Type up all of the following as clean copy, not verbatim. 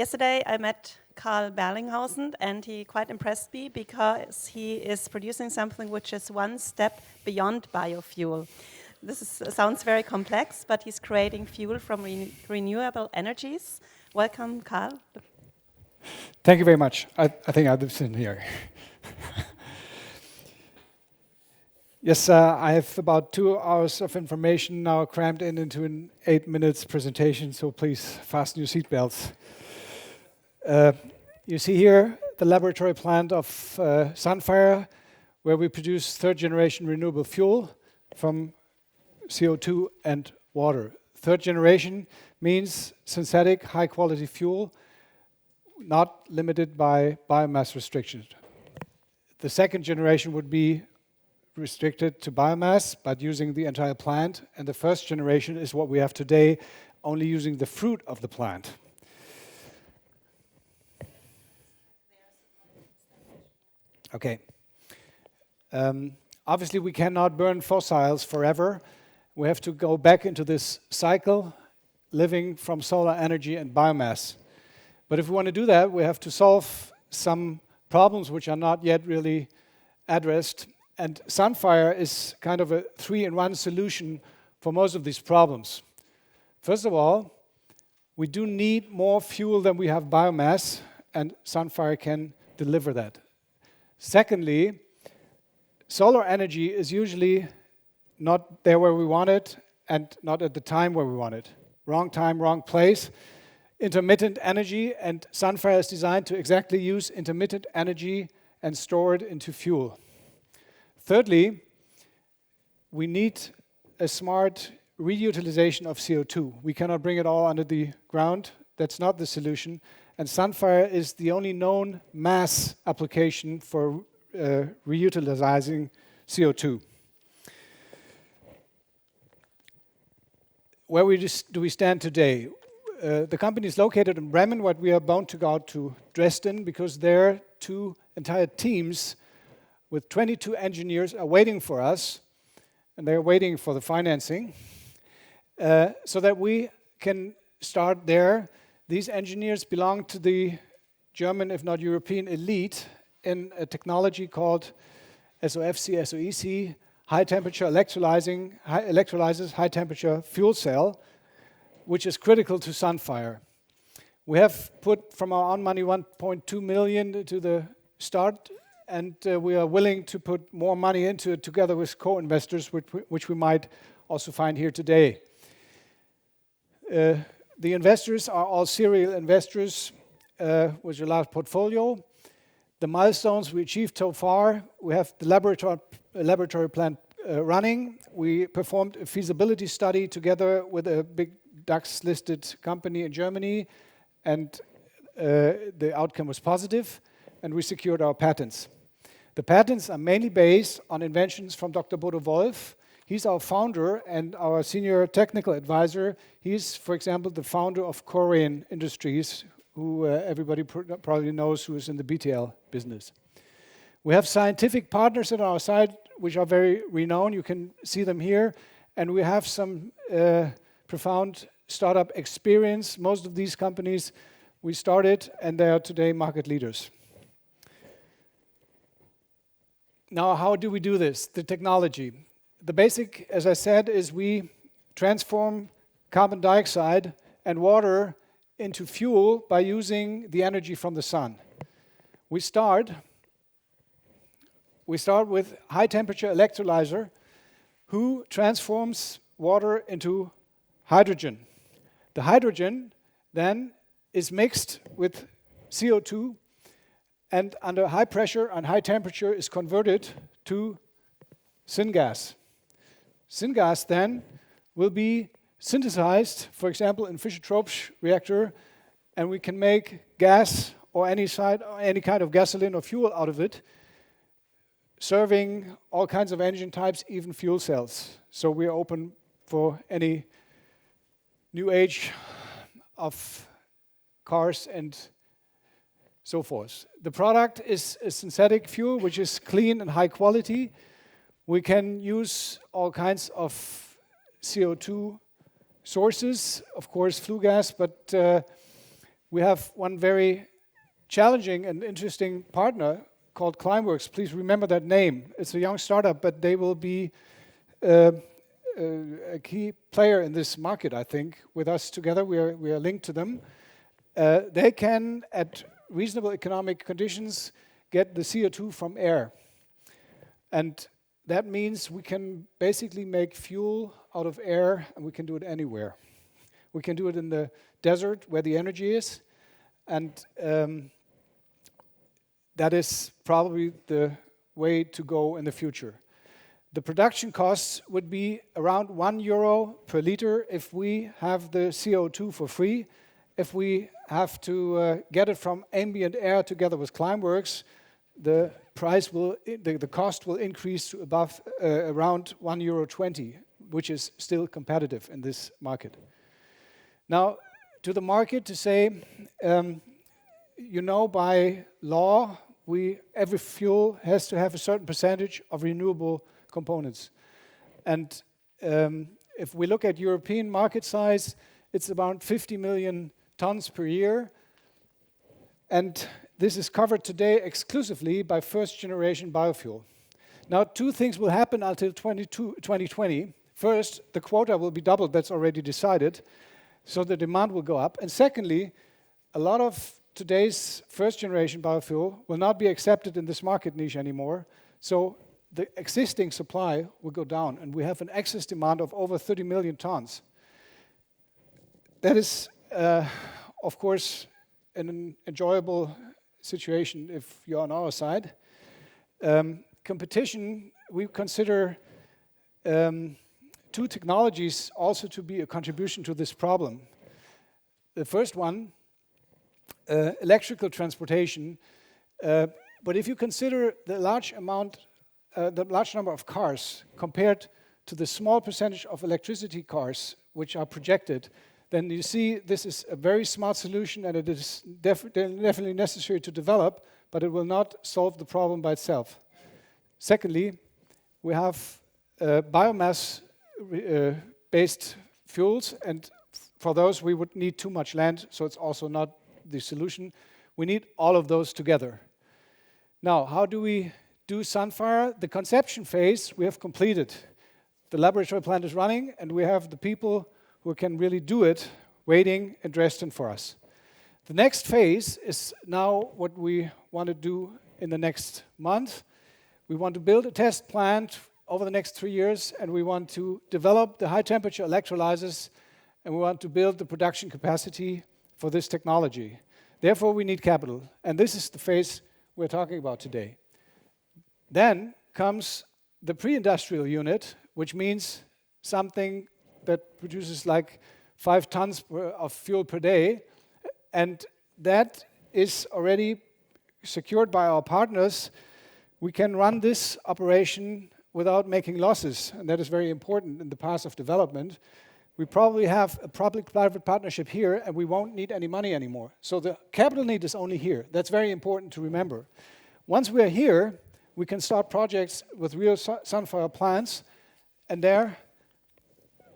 Yesterday I met Carl Berninghausen and he quite impressed me because he is producing something which is one step beyond biofuel. Sounds very complex, but he's creating fuel from renewable energies. Welcome, Carl. Thank you very much. I think I'll sit in here. Yes, I have about 2 hours of information now crammed into an 8 minutes presentation, so please fasten your seatbelts. You see here the laboratory plant of Sunfire, where we produce third generation renewable fuel from CO2 and water. Third generation means synthetic high quality fuel, not limited by biomass restrictions. The second generation would be restricted to biomass, but using the entire plant. And the first generation is what we have today, only using the fruit of the plant. Okay. Obviously, we cannot burn fossils forever. We have to go back into this cycle, living from solar energy and biomass. But if we want to do that, we have to solve some problems which are not yet really addressed. And Sunfire is kind of a 3-in-1 solution for most of these problems. First of all, we do need more fuel than we have biomass, and Sunfire can deliver that. Secondly, solar energy is usually not there where we want it and not at the time where we want it. Wrong time, wrong place. Intermittent energy, and Sunfire is designed to exactly use intermittent energy and store it into fuel. Thirdly, we need a smart reutilization of CO2. We cannot bring it all under the ground. That's not the solution. And Sunfire is the only known mass application for reutilizing CO2. Where do we stand today? The company is located in Bremen, but we are bound to go to Dresden because there 2 entire teams with 22 engineers are waiting for us, and they're waiting for the financing, so that we can start there. These engineers belong to the German, if not European, elite in a technology called SOFC, high temperature electrolyzers, high temperature fuel cell, which is critical to Sunfire. We have put from our own money 1.2 million to the start, and we are willing to put more money into it together with co-investors, which we might also find here today. The investors are all serial investors with a large portfolio. The milestones we achieved so far: we have the laboratory plant running. We performed a feasibility study together with a big DAX-listed company in Germany, and the outcome was positive, and we secured our patents. The patents are mainly based on inventions from Dr. Bodo Wolf. He's our founder and our senior technical advisor. He's, for example, the founder of Korean Industries, who everybody probably knows, who is in the BTL business. We have scientific partners at our side, which are very renowned. You can see them here. And we have some profound startup experience. Most of these companies we started, and they are today market leaders. Now, how do we do this? The technology. The basic, as I said, is we transform carbon dioxide and water into fuel by using the energy from the sun. We start with high temperature electrolyzer, who transforms water into hydrogen. The hydrogen then is mixed with CO2 and under high pressure and high temperature is converted to syngas. Syngas then will be synthesized, for example, in Fischer-Tropsch reactor, and we can make gas or any kind of gasoline or fuel out of it, serving all kinds of engine types, even fuel cells. So we are open for any new age of cars and so forth. The product is a synthetic fuel, which is clean and high quality. We can use all kinds of CO2 sources, of course, flue gas, but We have one very challenging and interesting partner called Climeworks. Please remember that name. It's a young startup, but they will be a key player in this market, I think. With us together, we are linked to them. They can, at reasonable economic conditions, get the CO2 from air. And that means we can basically make fuel out of air, and we can do it anywhere. We can do it in the desert where the energy is, and that is probably the way to go in the future. The production costs would be around €1 per liter if we have the CO2 for free. If we have to get it from ambient air together with Climeworks, the price will, the cost will increase to above around €1.20, which is still competitive in this market. Now, to the market to say, you know, by law, every fuel has to have a certain percentage of renewable components. And if we look at European market size, it's about 50 million tons per year. And this is covered today exclusively by first-generation biofuel. Now, two things will happen until 2020. First, the quota will be doubled. That's already decided. So the demand will go up. And secondly, a lot of today's first-generation biofuel will not be accepted in this market niche anymore. So the existing supply will go down, and we have an excess demand of over 30 million tons. That is, of course, an enjoyable situation if you're on our side. Competition, we consider two technologies also to be a contribution to this problem. The first one, electrical transportation. But if you consider the large number of cars compared to the small percentage of electricity cars which are projected, then you see this is a very smart solution, and it is definitely necessary to develop, but it will not solve the problem by itself. Secondly, we have biomass-based fuels, and for those we would need too much land, so it's also not the solution. We need all of those together. Now, how do we do Sunfire? The conception phase we have completed. The laboratory plant is running, and we have the people who can really do it waiting in Dresden for us. The next phase is now what we want to do in the next month. We want to build a test plant over the next 3 years, and we want to develop the high-temperature electrolyzers, and we want to build the production capacity for this technology. Therefore, we need capital, and this is the phase we're talking about today. Then comes the pre-industrial unit, which means something that produces like 5 tons of fuel per day, and that is already secured by our partners. We can run this operation without making losses, and that is very important in the path of development. We probably have a public-private partnership here, and we won't need any money anymore. So the capital need is only here. That's very important to remember. Once we are here, we can start projects with real Sunfire plants, and there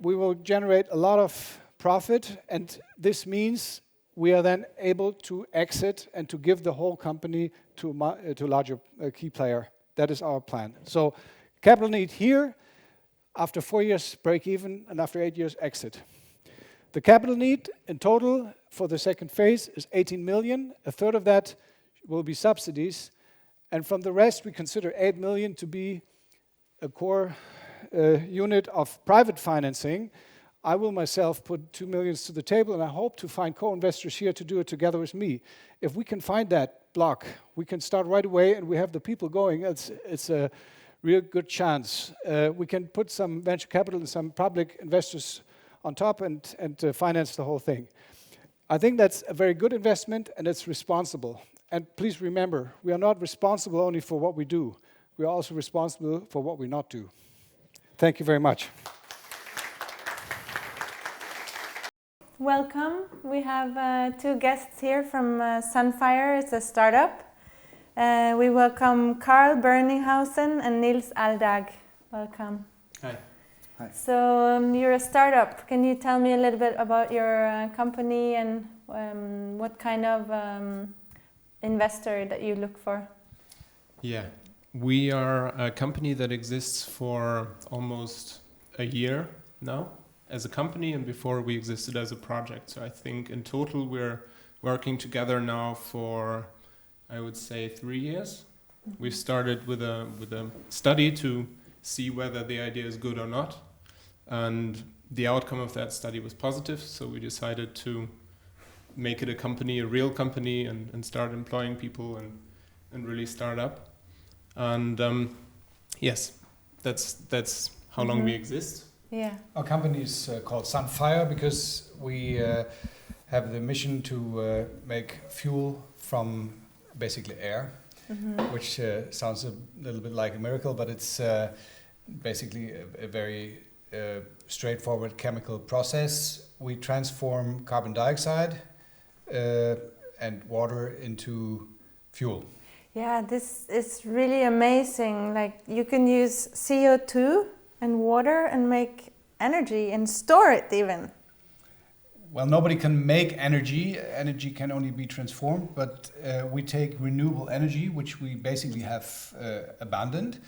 we will generate a lot of profit, and this means we are then able to exit and to give the whole company to a larger key player. That is our plan. So capital need here, after 4 years break even, and after 8 years exit. The capital need in total for the second phase is 18 million. A third of that will be subsidies, and from the rest we consider 8 million to be a core unit of private financing. I will myself put 2 million to the table, and I hope to find co-investors here to do it together with me. If we can find that block, we can start right away, and we have the people going. It's a real good chance. We can put some venture capital and some public investors on top and finance the whole thing. I think that's a very good investment, and it's responsible. And please remember, we are not responsible only for what we do. We are also responsible for what we not do. Thank you very much. Welcome. We have 2 guests here from Sunfire. It's a startup. We welcome Carl Berninghausen and Nils Aldag. Welcome. Hi. Hi. So you're a startup. Can you tell me a little bit about your company and what kind of investor that you look for? Yeah, we are a company that exists for almost a year now as a company, and before we existed as a project. So I think in total we're working together now for, I would say, 3 years. We started with a study to see whether the idea is good or not, and the outcome of that study was positive. So we decided to make it a company, a real company, and start employing people and really start up. And yes, that's how long we exist. Yeah. Our company is called Sunfire because we have the mission to make fuel from basically air, which sounds a little bit like a miracle, but it's basically a very straightforward chemical process. We transform carbon dioxide and water into fuel. Yeah, this is really amazing. Like you can use CO2 and water and make energy and store it even. Well, nobody can make energy. Energy can only be transformed, but we take renewable energy, which we basically have abandoned,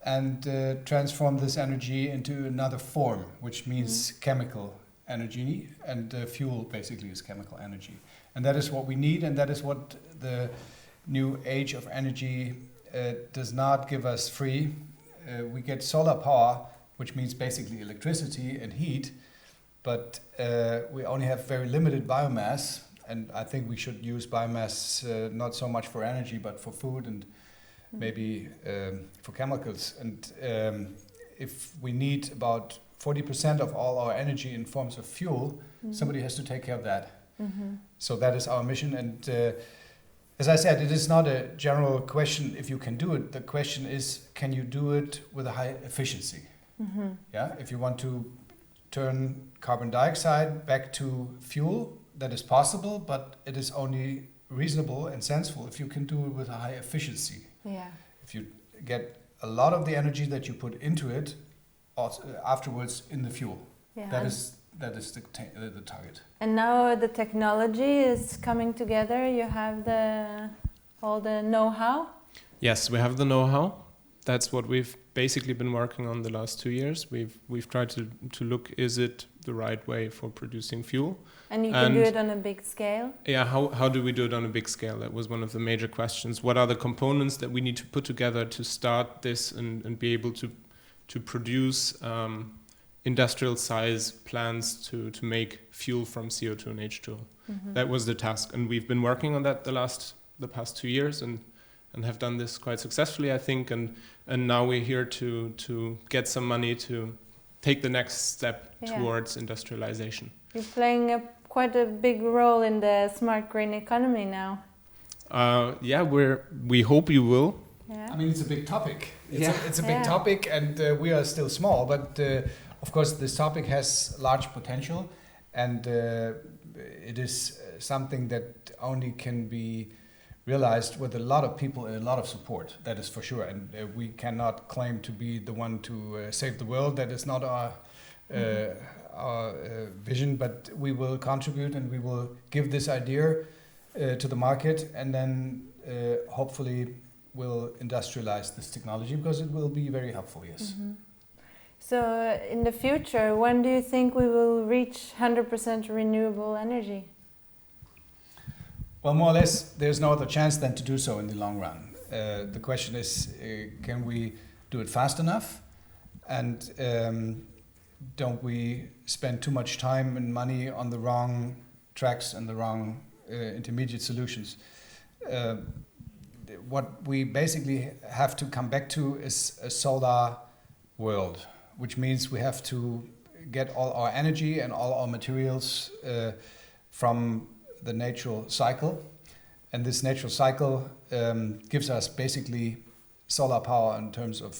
and transform this energy into another form, which means chemical energy, and fuel basically is chemical energy. And that is what we need, and that is what the new age of energy does not give us free. We get solar power, which means basically electricity and heat, but we only have very limited biomass, and I think we should use biomass not so much for energy, but for food and maybe for chemicals. And if we need about 40% of all our energy in forms of fuel, somebody has to take care of that. So that is our mission. And as I said, it is not a general question if you can do it. The question is, can you do it with a high efficiency? Yeah, if you want to turn carbon dioxide back to fuel, that is possible, but it is only reasonable and sensible if you can do it with a high efficiency. Yeah. If you get a lot of the energy that you put into it afterwards in the fuel, Yeah. that is the target. And now the technology is coming together. You have all the know-how. Yes, we have the know-how. That's what we've basically been working on the last 2 years. We've tried to look, is it the right way for producing fuel? And you can do it on a big scale. Yeah, how do we do it on a big scale? That was one of the major questions. What are the components that we need to put together to start this and be able to produce industrial size plants to make fuel from CO2 and H2O? That was the task, and we've been working on that the past 2 years and have done this quite successfully, I think, and now we're here to get some money to take the next step towards industrialization. You're playing quite a big role in the smart green economy now. Yeah, we hope you will. Yeah. I mean, it's a big topic. It's a big Yeah. topic, and we are still small, but of course this topic has large potential, and it is something that only can be realized with a lot of people and a lot of support. That is for sure, and we cannot claim to be the one to save the world. That is not our vision, but we will contribute and we will give this idea to the market, and then hopefully we'll industrialize this technology, because it will be very helpful, yes. So in the future, when do you think we will reach 100% renewable energy? Well, more or less, there's no other chance than to do so in the long run. The question is, can we do it fast enough? And don't we spend too much time and money on the wrong tracks and the wrong intermediate solutions? What we basically have to come back to is a solar world, which means we have to get all our energy and all our materials from the natural cycle. And this natural cycle gives us basically solar power in terms of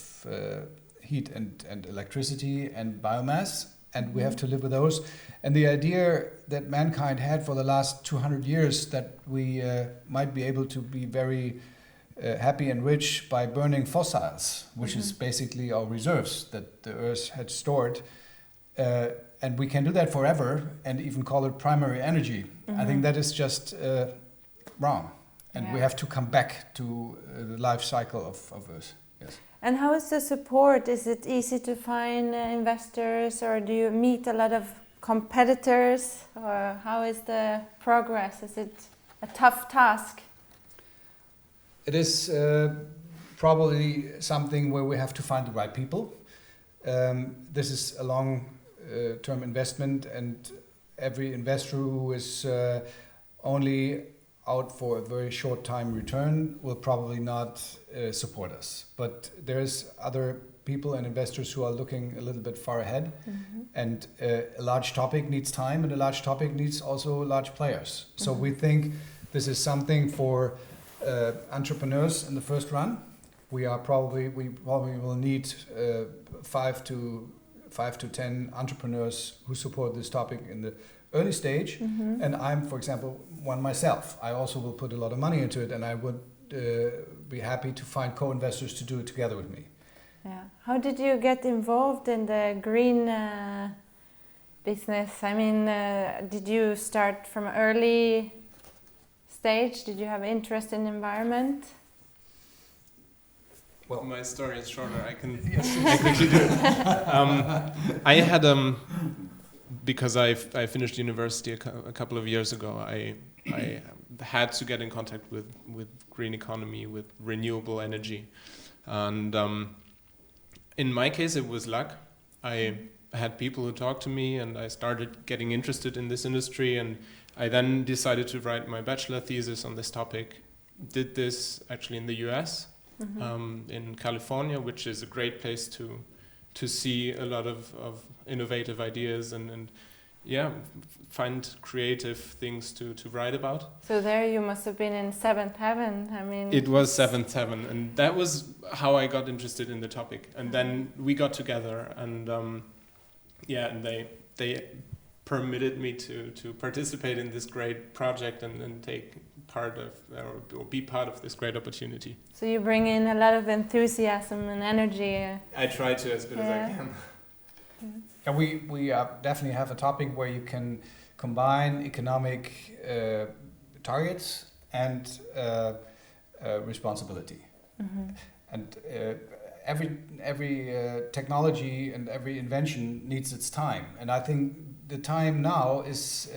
heat and electricity and biomass, and we have to live with those. And the idea that mankind had for the last 200 years that we might be able to be very happy and rich by burning fossils, which is basically our reserves that the Earth had stored. And we can do that forever and even call it primary energy. I think that is just wrong. And we have to come back to the life cycle of Earth. Yes. And how is the support? Is it easy to find investors, or do you meet a lot of competitors? Or how is the progress? Is it a tough task? It is probably something where we have to find the right people. This is a long-term investment, and every investor who is only out for a very short time return will probably not support us. But there's other people and investors who are looking a little bit far ahead. And a large topic needs time, and a large topic needs also large players. So we think this is something for entrepreneurs in the first run. We probably will need 5 to 10 entrepreneurs who support this topic in the early stage. And I'm, for example, one myself. I also will put a lot of money into it, and I would be happy to find co-investors to do it together with me. Yeah. How did you get involved in the green business? I mean, did you start from early stage? Did you have interest in environment? Well, my story is shorter. I can I quickly do it. I had because I finished university a couple of years ago. I had to get in contact with green economy, with renewable energy, and in my case it was luck. I had people who talked to me, and I started getting interested in this industry, and I then decided to write my bachelor thesis on this topic. Did this actually in the US. In California, which is a great place to see a lot of innovative ideas and find creative things to write about. So there you must have been in seventh heaven. I mean, it was seventh heaven, and that was how I got interested in the topic. And then we got together, and and they permitted me to participate in this great project and take part of or be part of this great opportunity. So you bring in a lot of enthusiasm and energy. I try to as good as I can. And we definitely have a topic where you can combine economic targets and responsibility. And every technology and every invention needs its time. And I think the time now is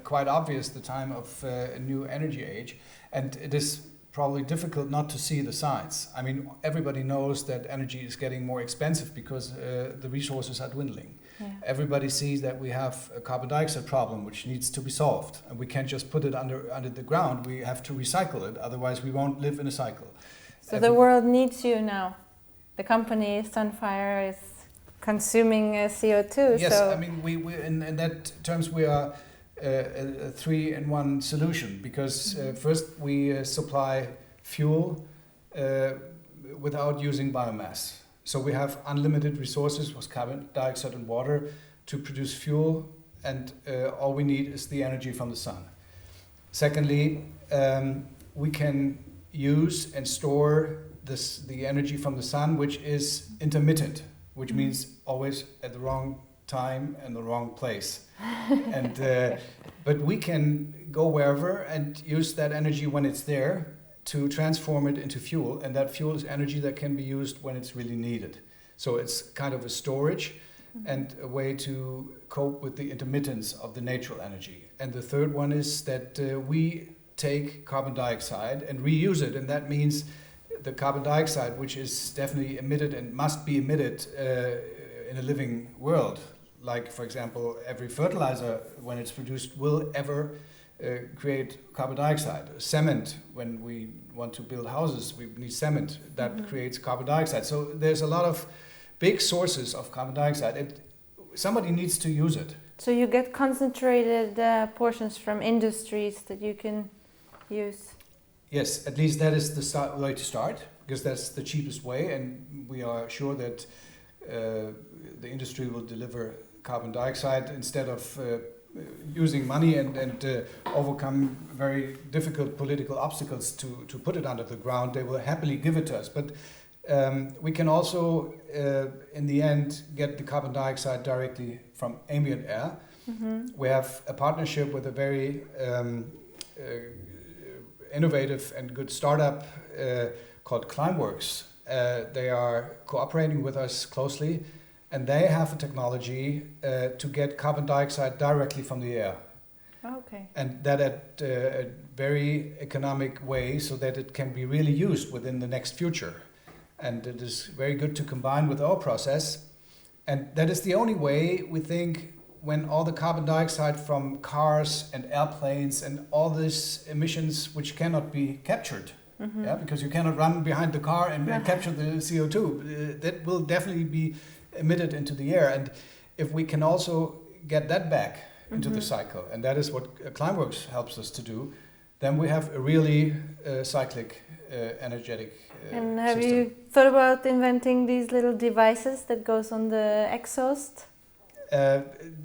quite obvious, the time of a new energy age, and it is probably difficult not to see the signs. I mean, everybody knows that energy is getting more expensive because the resources are dwindling. Everybody sees that we have a carbon dioxide problem which needs to be solved, and we can't just put it under the ground. We have to recycle it, otherwise we won't live in a cycle. So the world needs you now. The company Sunfire is consuming CO2. Yes, so I mean, we in that terms we are a 3-in-1 solution, because first we supply fuel without using biomass. So we have unlimited resources with carbon dioxide and water to produce fuel, and all we need is the energy from the sun. Secondly, we can use and store the energy from the sun, which is intermittent, which means always at the wrong time and the wrong place. And but we can go wherever and use that energy when it's there to transform it into fuel, and that fuel is energy that can be used when it's really needed. So it's kind of a storage and a way to cope with the intermittence of the natural energy. And the third one is that we take carbon dioxide and reuse it, and that means the carbon dioxide, which is definitely emitted and must be emitted in a living world, like, for example, every fertilizer, when it's produced, will ever create carbon dioxide. Cement, when we want to build houses, we need cement. That creates carbon dioxide. So there's a lot of big sources of carbon dioxide. Somebody needs to use it. So you get concentrated portions from industries that you can use? Yes, at least that is the way to start, because that's the cheapest way, and we are sure that the industry will deliver carbon dioxide instead of using money and overcome very difficult political obstacles to put it under the ground, they will happily give it to us. But we can also, in the end, get the carbon dioxide directly from ambient air. We have a partnership with a very innovative and good startup called Climeworks. They are cooperating with us closely, and they have a technology to get carbon dioxide directly from the air. Okay. And that at a very economic way, so that it can be really used within the next future. And it is very good to combine with our process. And that is the only way, we think, when all the carbon dioxide from cars and airplanes and all these emissions which cannot be captured, yeah, because you cannot run behind the car and capture the CO2, that will definitely be emitted into the air. And if we can also get that back into the cycle, and that is what Climeworks helps us to do, then we have a really cyclic, energetic And have system. you thought about inventing these little devices that goes on the exhaust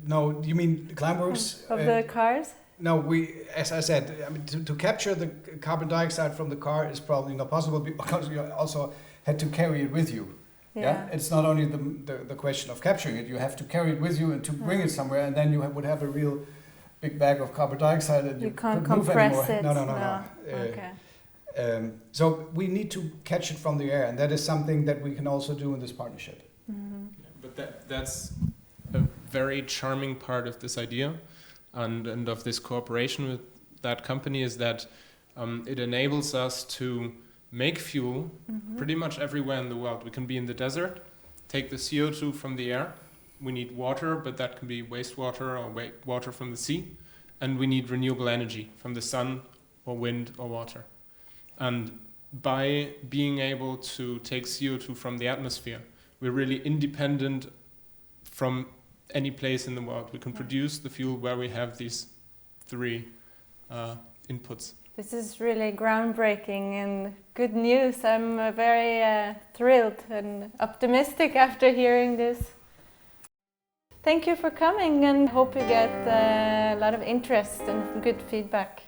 No, you mean Climeworks? of the cars? No, as I said, I mean, to capture the carbon dioxide from the car is probably not possible because you also had to carry it with you. Yeah, it's not only the question of capturing it; you have to carry it with you and to bring it somewhere, and then you would have a real big bag of carbon dioxide, and You can't couldn't move compress anymore. it. No. Okay. So we need to catch it from the air, and that is something that we can also do in this partnership. But that's a very charming part of this idea and of this cooperation with that company, is that it enables us to make fuel pretty much everywhere in the world. We can be in the desert, take the CO2 from the air. We need water, but that can be wastewater or water from the sea. And we need renewable energy from the sun or wind or water. And by being able to take CO2 from the atmosphere, we're really independent from any place in the world. We can produce the fuel where we have these three inputs. This is really groundbreaking and good news. I'm very thrilled and optimistic after hearing this. Thank you for coming, and hope you get a lot of interest and good feedback.